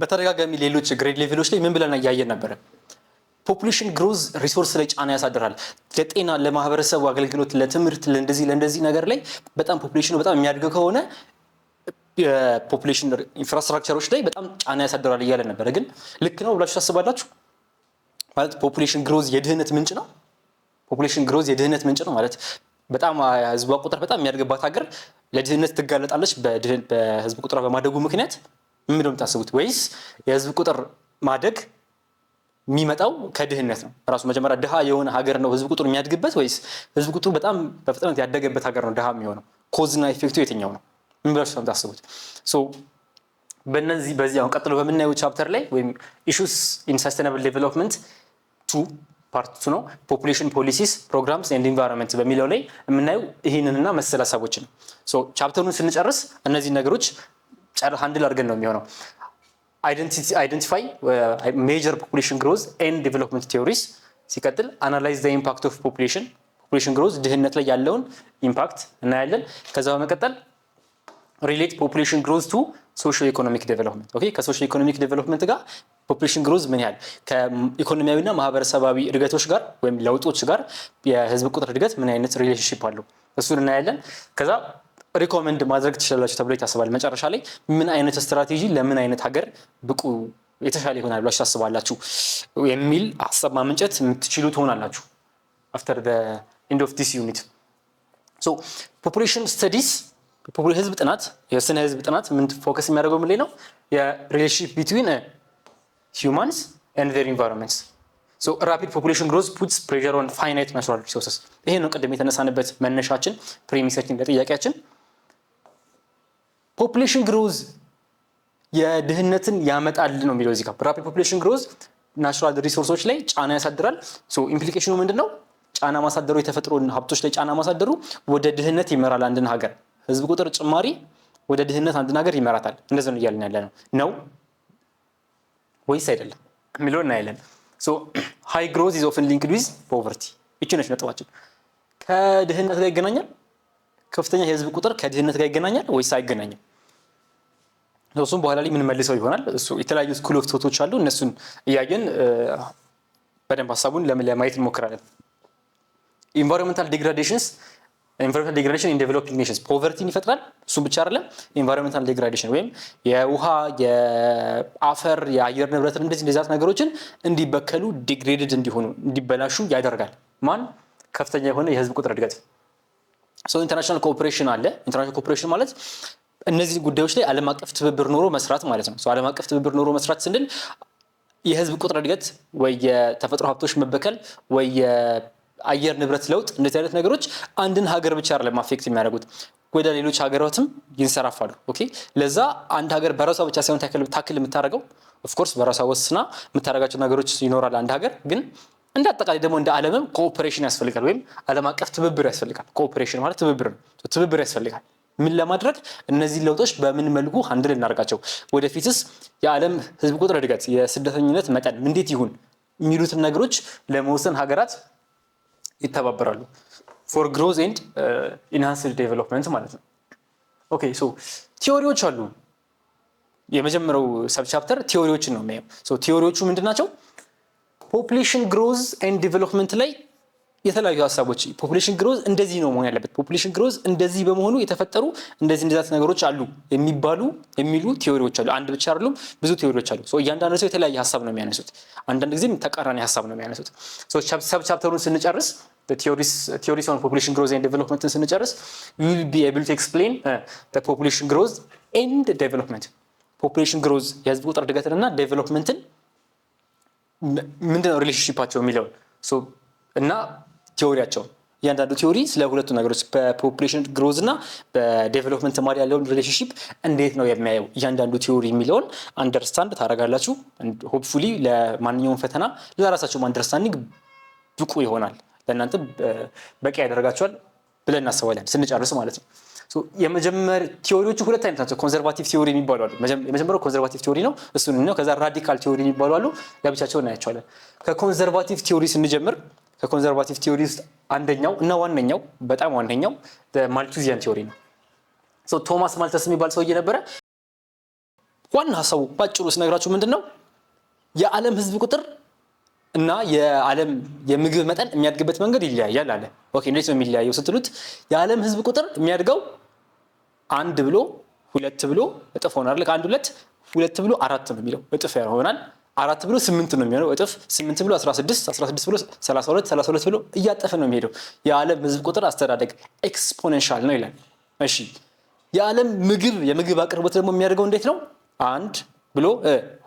በተደጋጋሚ ሌሎች ግሬድ ሌቭሎች ላይ ምን ብለን ያያየን ነበር ፖፑሌሽን ግሮዝ ሪሶርስ ላይ ጫና ያሳድራል ለጤና ለማህበረሰቡ አገልግሎት ለትምህርት ለእንደዚህ ነገር ላይ በጣም ፖፑሌሽኑ በጣም የሚያድገው ከሆነ የፖፑሌሽን ኢንፍራስትራክቸሮች ላይ በጣም ጫና ያሳድራል እያለ ነበር ግን ልክ ነው ብላችሁ ታስባላችሁ ማለት ፖፑሌሽን ግሮዝ የድህነት ምንጭ ነው ፖፑሌሽን ግሮዝ የድህነት ምንጭ ነው ማለት በጣም ህዝብ ቁጥር በጣም የሚያድግባት ሀገር ለድህነት ትጋለጣለች በህዝብ ቁጥር በማደጉ ምክንያት ምን ነው የምታስቡት ወይስ የህዝብ ቁጥር ማደግ የሚመጣው ከድህነት ነው ራሱ መጀመሪያ ድሃ የሆነ ሀገር ነው ህዝብ ቁጥር የሚያድግበት ወይስ ህዝብ ቁጥሩ በጣም በፍጥነት ያደገበት ሀገር ነው ድሃ የሚሆነው ኮዝና ኢፌክቱ የትኛው ነው ምን ብላችሁ ነው የምታስቡት ሶ በዚህ አሁን ቀጥሎ በምናየው ቻፕተር ላይ ወይም ኢሹስ ኢን ሰስቴናብል ዴቨሎፕመንት 2 ፓርት 2 ነው ፖፑሌሽን ፖሊሲስ ፕሮግራምስ ኤንድ ኢንቫይሮንመንት በሚለው ላይ የምናየው ይሄንንና መሰል ሐሳቦችን ሶ ቻፕተሩን ስንጨርስ እነዚህ ነገሮች ሃንድል አድርገን ነው የሚሆነው identify major population growth and development theories ሲቀጥል analyze the impact of population growth ድህነት ላይ ያለውን ኢምፓክት እናያለን ከዛ በመቀጠል relate population growth to socio-economic development ኦኬ ከሶሺዮ-ኢኮኖሚክ ዴቨሎፕመንት ጋር population growth ምን ያህል ከኢኮኖሚያዊና ማህበረሰባዊ እድገቶች ጋር ወይም ለውጦች ጋር የህዝብ ቁጥር እድገት ምን አይነት ሪሌሽንሺፕ አለው እሱን እናያለን ከዛ ሪኮመንድ ማድረግ ትችላላችሁ ተብሎ ይታሰባል መጨረሻ ላይ ምን አይነት ስትራቴጂ ለምን አይነት ሀገር ብቁ የተሻለ ይሆናል ብላችሁ ታስባላችሁ የሚል ሐሳብ ማመንጨት የምትችሉ ትሆናላችሁ after the end of this unit so population studies ህዝብ ጥናት የስነ ህዝብ ጥናት ምን ፎከስ የሚያደርገው ምን ላይ ነው የሪሌሽንሺፕ between humans and their environments so rapid population growth puts pressure on finite natural resources ይሄ ነው ቀደም የተነሳንበት መነሻችን ፕሪሚሳችን ለጥያቄያችን population growth የድህነትን ያመጣል ነው የሚለው እዚህ ጋር rapid population growth ናቹራል ሪሶርሶች ላይ ጫና ያሳድራል ሶ ኢምፕሊኬሽኑ ምንድነው ጫና ማሳደሩ የተፈጥሮ ሀብቶች ላይ ጫና ማሳደሩ ወደ ድህነት ይመራል አንድን ሀገር ህዝብ ቁጥር ጭማሪ ወደ ድህነት አንድን ሀገር ይመራታል እንደዚህ ነው እያልን ያለ ነው ወይስ አይደለም የሚለው እናያለን so high growth is often linked with poverty እቺ ነች ነጥባችን ከድህነት ጋር ይገናኛል ከፍተኛ የህዝብ ቁጥር ከድህነት ጋር ይገናኛል ወይስ አይገናኝም እሱም በኋላ ላይ ምን መልሰው ይሆናል እሱ የተለያዩ ስኩል ኦፍ ቶቶች አሉ እነሱን እያየን በደንብ ሐሳቡን ለማየት እንሞክራለን environmental degradation in developing nations poverty ይፈጥራል እሱ ብቻ አይደለም environmental degradation ወይም የውሃ የአፈር የአየር ንብረት እንደዚህ ነገሮችን እንዲበከሉ degraded እንዲሆኑ እንዲበላሹ ያደርጋል ማን ከፍተኛ የሆነ የህዝብ ቁጥር እድገት so international cooperation አለ international cooperation ማለት እነዚህ ጉዳዮች ላይ ዓለም አቀፍ ትብብር ኖሮ መስራት ማለት ነው so ዓለም አቀፍ ትብብር ኖሮ መስራት ስንል የህዝብ ቁጥር እድገት ወይ የተፈጥሮ ሀብቶች መበከል ወይ የአየር ንብረት ለውጥ እንደዚህ አይነት ነገሮች አንድን ሀገር ብቻ አይደለም አፌክት የሚያደርጉት ወደ ሌሎች ሀገራትም ይንሰራፋሉ ኦኬ ለዛ አንድ ሀገር በራሷ ብቻ ሳይሆን ታክል የምታረጋው ኦፍ ኮርስ በራሷ ወስና የምታረጋቸው ነገሮች ይኖራል አንድ ሀገር ግን እንደ አጠቃላይ ደግሞ እንደ ዓለምም ኮኦፐሬሽን ያስፈልጋል ወይም ዓለም አቀፍ ትብብር ያስፈልጋል ኮኦፐሬሽን ማለት ትብብር ነው ትብብር ያስፈልጋል ምን ለማድረግ እነዚህ ለውጦች በምን መልኩ ሃንድል እናርጋቸው ወደፊትስ የዓለም ህዝብ ቁጥር እድገት የስደተኝነት መጠን እንዴት ይሁን የሚሉትን ነገሮች ለመወሰን ሀገራት ይተባበራሉ for growth and enhanced development ማለት ነው ኦኬ ሶ ቲዮሪዎች አሉ የመጀመሪያው ሰብ ቻፕተር ቲዮሪዎችን ነው የሚያየው ሶ ቲዮሪዎቹ ምንድናቸው population growth and development ላይ የተለያዩ ሐሳቦች population growth እንደዚህ ነው መሆን ያለበት population growth እንደዚህ በመሆኑ የተፈጠሩ እንደዚህ ነገሮች አሉ የሚሉ ቲዮሪዎች አሉ አንድ ብቻ አይደሉም ብዙ ቲዮሪዎች አሉ ሶ እያንዳንዱ ሰው የተለያየ ሐሳብ ነው የሚያነሱት አንዳንድ ጊዜም ተቃራኒ ሐሳብ ነው የሚያነሱት ሶ ሰብ ቻፕተሩን ስንጨርስ the theories on population growth and development ስንጨርስ you will be able to explain the population growth and development population growth የህዝብ ቁጥር እድገትና ዴቨሎፕመንትን ምንድነው ሪሌሽንሺፓቸው የሚለው ሶ እና ቲዮሪያቸው ያንዳንዱ ቲዮሪ ስለ ሁለቱ ነገሮች በፖፑሌሽን ግሮዝ እና በዴቨሎፕመንት ማለት ያለውን ሪሌሽንሺፕ እንዴት ነው የሚያየው ያንዳንዱ ቲዮሪ የሚለውን አንደርስታንድ ታረጋላችሁ ሆፕፉሊ ለማንኛውም ፈተና ለራሳችሁ አንደርስታንዲንግ ብቁ ይሆናል ለእናንተ በቂ ያደርጋችኋል ብለን እናስባለን ስንጨርስ ማለት ነው ሶ የመጀመር ቲዮሪዎቹ ሁለት አይነት ናቸው ኮንሰርቫቲቭ ቲዮሪ የሚባሉ አሉ የመጀመሪያው ኮንሰርቫቲቭ ቲዮሪ ነው እሱን ነው ከዛ ራዲካል ቲዮሪ የሚባሉ አሉ ለብቻቸው እናያቸዋለን ከኮንሰርቫቲቭ ቲዮሪ ስንጀምር ከኮንሰርቫቲቭ ቲዮሪ ውስጥ አንደኛው እና ዋነኛው በጣም ዋነኛው ማልቱዚያን ቲዮሪ ነው ሶ ቶማስ ማልተስ የሚባል ሰውዬ ነበረ ዋና ሐሳቡ ባጭሩ ስነግራችሁ ምንድነው የዓለም ህዝብ ቁጥር እና የዓለም የምግብ መጠን የሚያድግበት መንገድ ይለያያል አለ። ኦኬ እንዴት ነው የሚለያየው ስትሉት የዓለም ህዝብ ቁጥር የሚያድገው 1 ብሎ 2 ብሎ እጥፍ ሆናል። ከ1 2 ብሎ 4 ነው የሚለው እጥፍ ይሆናል። 4 ብሎ 8 ነው የሚሆነው እጥፍ 8 ብሎ 16 16 ብሎ 32 32 ብሎ እያጠፈ ነው የሚሄደው። የዓለም ህዝብ ቁጥር አስተዳደግ ኤክስፖኔንሻል ነው ይላል። እሺ የዓለም የምግብ አቅርቦት ደግሞ የሚያደርገው እንዴት ነው? 1 ብሎ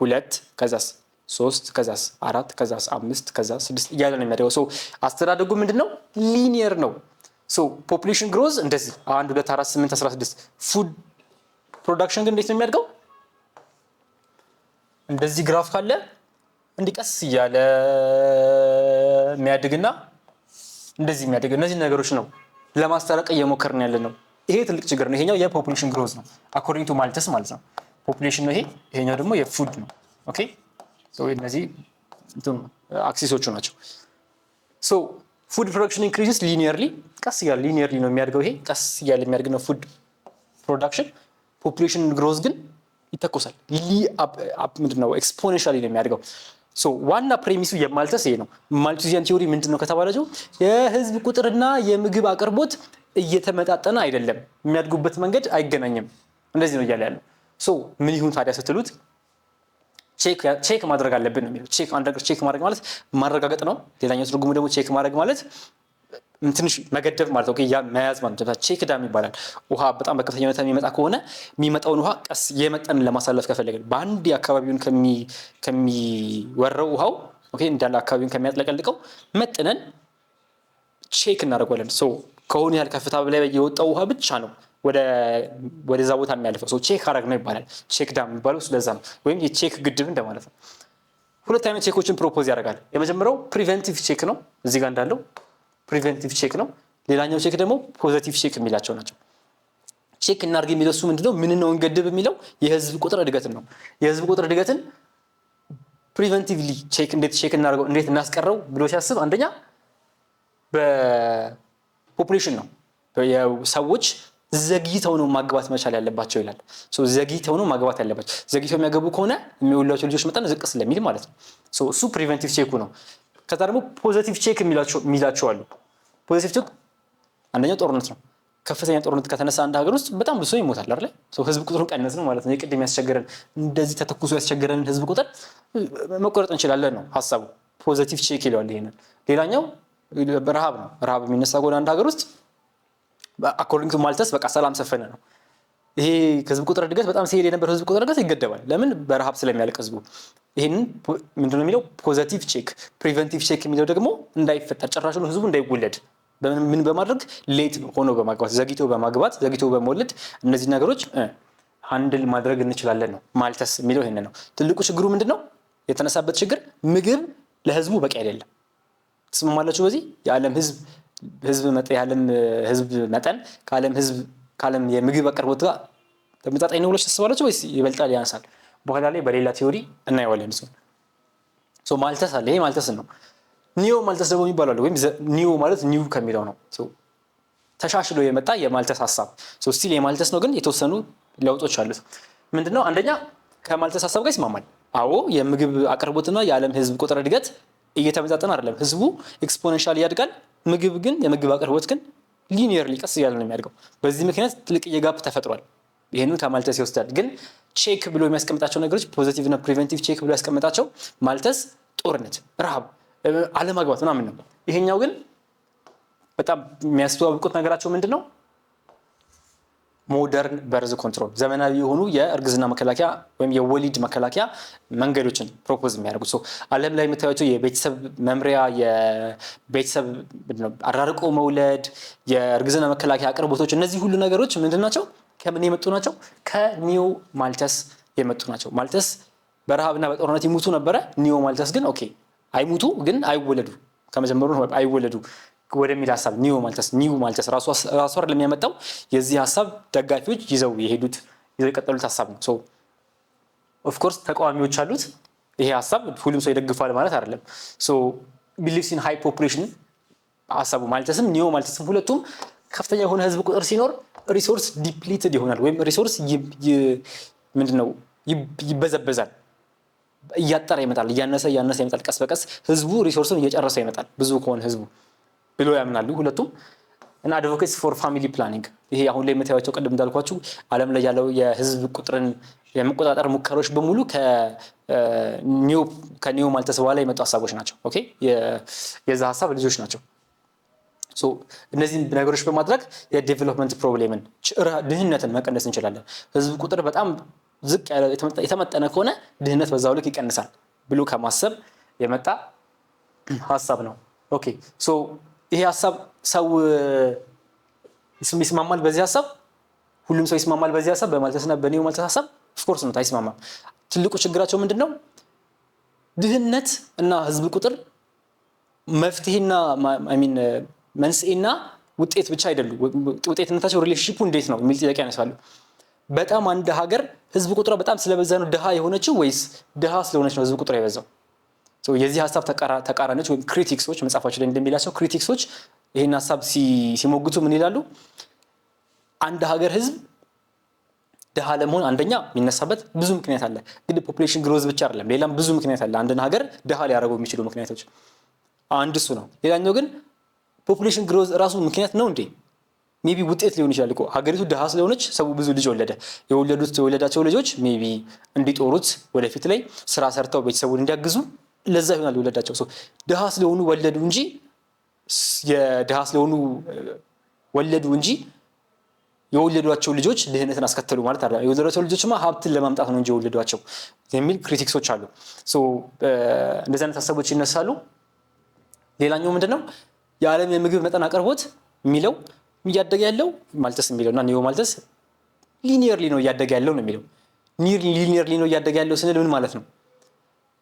2 ከዛስ 3 ከዛስ 4 ከዛስ 5 ከዛስ 6 እያለ ነው የሚያደርገው። ሶ አስተዳደጉ ምንድነው? ሊኒየር ነው። ሶ ፖፑሌሽን ግሮዝ እንደዚህ 1 2 4 8 16 ፉድ ፕሮዳክሽን ግን እንዴት ነው የሚያድገው? እንደዚህ ግራፍ ካለ እንዲቀስ እያለ የሚያድግና እንደዚህ የሚያድግ እነዚህ ነገሮች ነው ለማስተራረቅ እየሞከርን ያለ ነው። ይሄ ትልቅ ችግር ነው። ይሄኛው የፖፑሌሽን ግሮዝ ነው አኮርዲንግ ቱ ማልተስ ማለት ነው። ፖፑሌሽን ነው ይሄኛው ደግሞ የፉድ ነው። ኦኬ ሶ እነዚህ አክሲሶቹ ናቸው። ሶ ፉድ ፕሮዳክሽን ኢንክሪዝስ ሊኒየርሊ ቀስ እያለ ሊኒየርሊ ነው የሚያድገው። ይሄ ቀስ እያለ የሚያድግ ነው ፉድ ፕሮዳክሽን። ፖፑሌሽን ግሮዝ ግን ይተኮሳል ምንድነው ኤክስፖኔንሻሊ ነው የሚያድገው። ሶ ዋና ፕሬሚሱ የማልተስ ይሄ ነው። ማልቱዚያን ቲዮሪ ምንድነው ከተባለጀው የህዝብ ቁጥርና የምግብ አቅርቦት እየተመጣጠነ አይደለም፣ የሚያድጉበት መንገድ አይገናኝም። እንደዚህ ነው እያለ ያለው። ሶ ምን ይሁን ታዲያ ስትሉት ቼክ ማድረግ አለብን ነው የሚለው። ቼክ ማድረግ ማለት ማረጋገጥ ነው። ሌላኛው ትርጉሙ ደግሞ ቼክ ማድረግ ማለት ትንሽ መገደብ ማለት ነው። ያ መያዝ ማለት ነው። ቼክ ዳም ይባላል። ውሃ በጣም በከፍተኛ ሁኔታ የሚመጣ ከሆነ የሚመጣውን ውሃ ቀስ የመጠን ለማሳለፍ ከፈለግን በአንድ አካባቢውን ከሚወረው ውሃው ኦኬ እንዳለ አካባቢውን ከሚያጥለቀልቀው መጥነን ቼክ እናደርጋለን። ሶ ከሆነ ያህል ከፍታ በላይ የወጣው ውሃ ብቻ ነው ወደዛ ቦታ የሚያልፈው። ሶ ቼክ አረግ ነው ይባላል። ቼክ ዳም የሚባለው ስለዛ ነው፣ ወይም የቼክ ግድብ እንደማለት ነው። ሁለት አይነት ቼኮችን ፕሮፖዝ ያደርጋል። የመጀመሪያው ፕሪቨንቲቭ ቼክ ነው፣ እዚህ ጋር እንዳለው ፕሪቨንቲቭ ቼክ ነው። ሌላኛው ቼክ ደግሞ ፖዚቲቭ ቼክ የሚላቸው ናቸው። ቼክ እናድርግ የሚለው እሱ ምንድነው? ምን ነው እንገድብ የሚለው የህዝብ ቁጥር እድገትን ነው። የህዝብ ቁጥር እድገትን ፕሪቨንቲቭሊ እንዴት ቼክ እናድርገው እንዴት እናስቀረው ብሎ ሲያስብ አንደኛ በፖፑሌሽን ነው። ሰዎች ዘግይተው ነው ማግባት መቻል ያለባቸው ይላል። ሶ ዘግይተው ነው ማግባት ያለባቸው። ዘግይተው የሚያገቡ ከሆነ የሚወልዷቸው ልጆች መጠን ዝቅ ስለሚል ማለት ነው። ሶ እሱ ፕሪቨንቲቭ ቼኩ ነው። ከዛ ደግሞ ፖዚቲቭ ቼክ የሚላቸው አሉ። ፖዚቲቭ ቼክ አንደኛው ጦርነት ነው። ከፍተኛ ጦርነት ከተነሳ አንድ ሀገር ውስጥ በጣም ብዙ ሰው ይሞታል አይደል? ሶ ህዝብ ቁጥሩን ቀነስ ነው ማለት ነው። የቅድም ያስቸገረን እንደዚህ ተተኩሶ ያስቸገረን ህዝብ ቁጥር መቆረጥ እንችላለን ነው ሐሳቡ። ፖዚቲቭ ቼክ ይለዋል ይሄንን። ሌላኛው ረሃብ ነው። ረሃብ የሚነሳ ከሆነ አንድ ሀገር ውስጥ አኮርዲንግ ቱ ማልተስ በቃ ሰላም ሰፈነ ነው። ይሄ ከህዝብ ቁጥር እድገት በጣም ሲሄድ የነበረው ህዝብ ቁጥር እድገት ይገደባል። ለምን? በረሃብ ስለሚያልቅ ህዝቡ። ይሄንን ምንድነው የሚለው? ፖዚቲቭ ቼክ። ፕሪቨንቲቭ ቼክ የሚለው ደግሞ እንዳይፈጠር ጭራሹን ህዝቡ እንዳይወለድ ምን በማድረግ ሌት ሆኖ በማግባት ዘግይቶ በማግባት ዘግይቶ በመወለድ እነዚህ ነገሮች ሃንድል ማድረግ እንችላለን ነው ማልተስ የሚለው። ይሄንን ነው ትልቁ ችግሩ። ምንድነው የተነሳበት ችግር? ምግብ ለህዝቡ በቂ አይደለም። ትስማማላችሁ በዚህ? የዓለም ህዝብ መጠን ከዓለም የምግብ አቅርቦት ጋር ተመጣጣኝ ነው ብላችሁ ታስባላችሁ ወይስ ይበልጣል ያንሳል? በኋላ ላይ በሌላ ቲዮሪ እናየዋለን። ሶ ማልተስ አለ። ይሄ ማልተስ ነው። ኒዮ ማልተስ ደግሞ ይባላል። ወይም ኒዮ ማለት ኒው ከሚለው ነው። ሶ ተሻሽሎ የመጣ የማልተስ ሐሳብ። ሶ ስቲል የማልተስ ነው ግን የተወሰኑ ለውጦች አሉት። ምንድነው? አንደኛ ከማልተስ ሐሳብ ጋር ይስማማል። አዎ የምግብ አቅርቦትና የዓለም ህዝብ ቁጥር እድገት እየተመጣጠነ አይደለም። ህዝቡ ኤክስፖኔንሻል ያድጋል። የምግብ አቅርቦት ግን ሊኒየርሊ ቀስ እያለ ነው የሚያድገው። በዚህ ምክንያት ትልቅ የጋፕ ተፈጥሯል። ይሄንን ከማልተስ ይወስዳል። ግን ቼክ ብሎ የሚያስቀምጣቸው ነገሮች ፖዚቲቭ እና ፕሪቨንቲቭ ቼክ ብሎ ያስቀምጣቸው ማልተስ ጦርነት፣ ረሃብ፣ አለማግባት ምናምን ነው። ይሄኛው ግን በጣም የሚያስተዋውቁት ነገራቸው ምንድነው? ሞደርን በርዝ ኮንትሮል፣ ዘመናዊ የሆኑ የእርግዝና መከላከያ ወይም የወሊድ መከላከያ መንገዶችን ፕሮፖዝ የሚያደርጉት። ዓለም ላይ የምታዩቸው የቤተሰብ መምሪያ፣ የቤተሰብ አራርቆ መውለድ፣ የእርግዝና መከላከያ አቅርቦቶች፣ እነዚህ ሁሉ ነገሮች ምንድናቸው? ከምን የመጡ ናቸው? ከኒዮ ማልተስ የመጡ ናቸው። ማልተስ በረሃብና በጦርነት ይሞቱ ነበረ። ኒዮ ማልተስ ግን ኦኬ አይሞቱ ግን አይወለዱ፣ ከመጀመሩ አይወለዱ ወደሚል ሐሳብ ኒው ማልተስ ራሱ አይደለም የሚያመጣው። የዚህ ሐሳብ ደጋፊዎች ይዘው የቀጠሉት ሐሳብ ነው። ሶ ኦፍ ኮርስ ተቃዋሚዎች አሉት። ይሄ ሐሳብ ሁሉም ሰው ይደግፋል ማለት አይደለም። ሶ ቢሊቭስ ኢን ሃይ ፖፑሌሽን ሐሳቡ ማልተስም ኒው ማልተስም ሁለቱም ከፍተኛ የሆነ ህዝብ ቁጥር ሲኖር ሪሶርስ ዲፕሊትድ ይሆናል፣ ወይም ሪሶርስ ምንድነው ይበዘበዛል፣ እያጠረ ይመጣል፣ እያነሰ ይመጣል። ቀስ በቀስ ህዝቡ ሪሶርሱን እየጨረሰ ይመጣል፣ ብዙ ከሆነ ህዝቡ ብሎ ያምናሉ ሁለቱም። እና አድቮኬትስ ፎር ፋሚሊ ፕላኒንግ ይሄ አሁን ላይ የምታዩቸው ቅድም እንዳልኳችሁ ዓለም ላይ ያለው የህዝብ ቁጥርን የመቆጣጠር ሙከራዎች በሙሉ ከኒዮ ማልተስ በኋላ የመጡ ሀሳቦች ናቸው። ኦኬ የዛ ሀሳብ ልጆች ናቸው። ሶ እነዚህን ነገሮች በማድረግ የዴቨሎፕመንት ፕሮብሌምን ድህነትን መቀነስ እንችላለን። ህዝብ ቁጥር በጣም ዝቅ ያለ የተመጠነ ከሆነ ድህነት በዛው ልክ ይቀንሳል ብሎ ከማሰብ የመጣ ሀሳብ ነው። ኦኬ ሶ ይሄ ሀሳብ ሰው ይስማማል በዚህ ሀሳብ? ሁሉም ሰው ይስማማል በዚህ ሀሳብ? በማልተስና በኒዮ ማልተስ ሀሳብ ኦፍኮርስ ነው አይስማማም። ትልቁ ችግራቸው ምንድነው? ድህነት እና ህዝብ ቁጥር መፍትሄና መንስኤና ውጤት ብቻ አይደሉም። ውጤትነታቸው ሪሌሽንሺፑ እንዴት ነው የሚል ጥያቄ ያነሳሉ። በጣም አንድ ሀገር ህዝብ ቁጥሯ በጣም ስለበዛ ነው ድሃ የሆነችው ወይስ ድሃ ስለሆነች ነው ህዝብ ቁጥር የበዛው? የዚህ ሀሳብ ተቃራኒዎች ወይም ክሪቲክሶች መጽሐፋቸው ላይ እንደሚላቸው ክሪቲክሶች ይህን ሀሳብ ሲሞግቱ ምን ይላሉ? አንድ ሀገር ህዝብ ድሃ ለመሆን አንደኛ የሚነሳበት ብዙ ምክንያት አለ። እንግዲህ ፖፑሌሽን ግሮዝ ብቻ አይደለም፣ ሌላም ብዙ ምክንያት አለ አንድን ሀገር ድሃ ሊያደርጉ የሚችሉ ምክንያቶች። አንድ እሱ ነው። ሌላኛው ግን ፖፑሌሽን ግሮዝ ራሱ ምክንያት ነው እንዴ? ሜቢ ውጤት ሊሆን ይችላል እኮ። ሀገሪቱ ድሃ ስለሆነች ሰው ብዙ ልጅ ወለደ። የወለዳቸው ልጆች ሜቢ እንዲጦሩት ወደፊት ላይ ስራ ሰርተው ቤተሰቡን እንዲያግዙ ለዛ ይሆናል የወለዳቸው። ድሃ ስለሆኑ ወለዱ እንጂ የወለዷቸው ልጆች ድህነትን አስከተሉ ማለት አይደለም። የወለዷቸው ልጆችማ ሀብትን ለማምጣት ነው እንጂ የወለዷቸው የሚል ክሪቲክሶች አሉ። እንደዚህ አይነት ሀሳቦች ይነሳሉ። ሌላኛው ምንድነው? የዓለም የምግብ መጠን አቅርቦት የሚለው እያደገ ያለው ማልተስ የሚለውና ኒዮ ማልተስ ሊኒየርሊ ነው እያደገ ያለው ነው የሚለው። ሊኒየርሊ ነው እያደገ ያለው ስንል ምን ማለት ነው?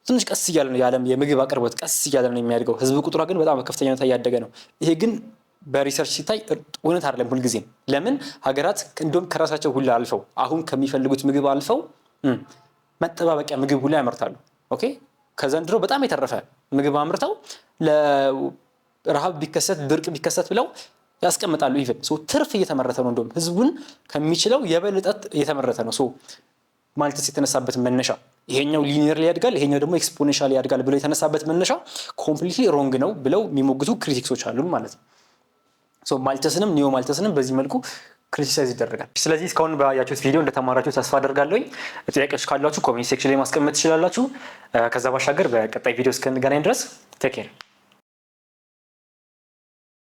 ትንሽ ቀስ እያለ ነው የዓለም የምግብ አቅርቦት ቀስ እያለ ነው የሚያድገው። ህዝብ ቁጥሯ ግን በጣም በከፍተኛ ሁኔታ እያደገ ነው። ይሄ ግን በሪሰርች ሲታይ እውነት አይደለም ሁልጊዜም። ለምን ሀገራት እንደውም ከራሳቸው ሁላ አልፈው አሁን ከሚፈልጉት ምግብ አልፈው መጠባበቂያ ምግብ ሁላ ያመርታሉ። ኦኬ ከዘንድሮ በጣም የተረፈ ምግብ አምርተው ለረሃብ ቢከሰት ድርቅ ቢከሰት ብለው ያስቀምጣሉ። ኢቭን ትርፍ እየተመረተ ነው። እንደውም ህዝቡን ከሚችለው የበለጠ እየተመረተ ነው። ማልተስ የተነሳበት መነሻ ይሄኛው ሊኒየርሊ ያድጋል፣ ይሄኛው ደግሞ ኤክስፖኔንሻሊ ያድጋል ብለው የተነሳበት መነሻ ኮምፕሊትሊ ሮንግ ነው ብለው የሚሞግቱ ክሪቲክሶች አሉ ማለት ነው። ማልተስንም ኒዮ ማልተስንም በዚህ መልኩ ክሪቲሳይዝ ይደረጋል። ስለዚህ እስካሁን ባያችሁት ቪዲዮ እንደተማራችሁ ተስፋ አደርጋለሁ። ጥያቄዎች ካላችሁ ኮሜንት ሴክሽን ላይ ማስቀመጥ ትችላላችሁ። ከዛ ባሻገር በቀጣይ ቪዲዮ እስክንገናኝ ድረስ ቴክ ኬር።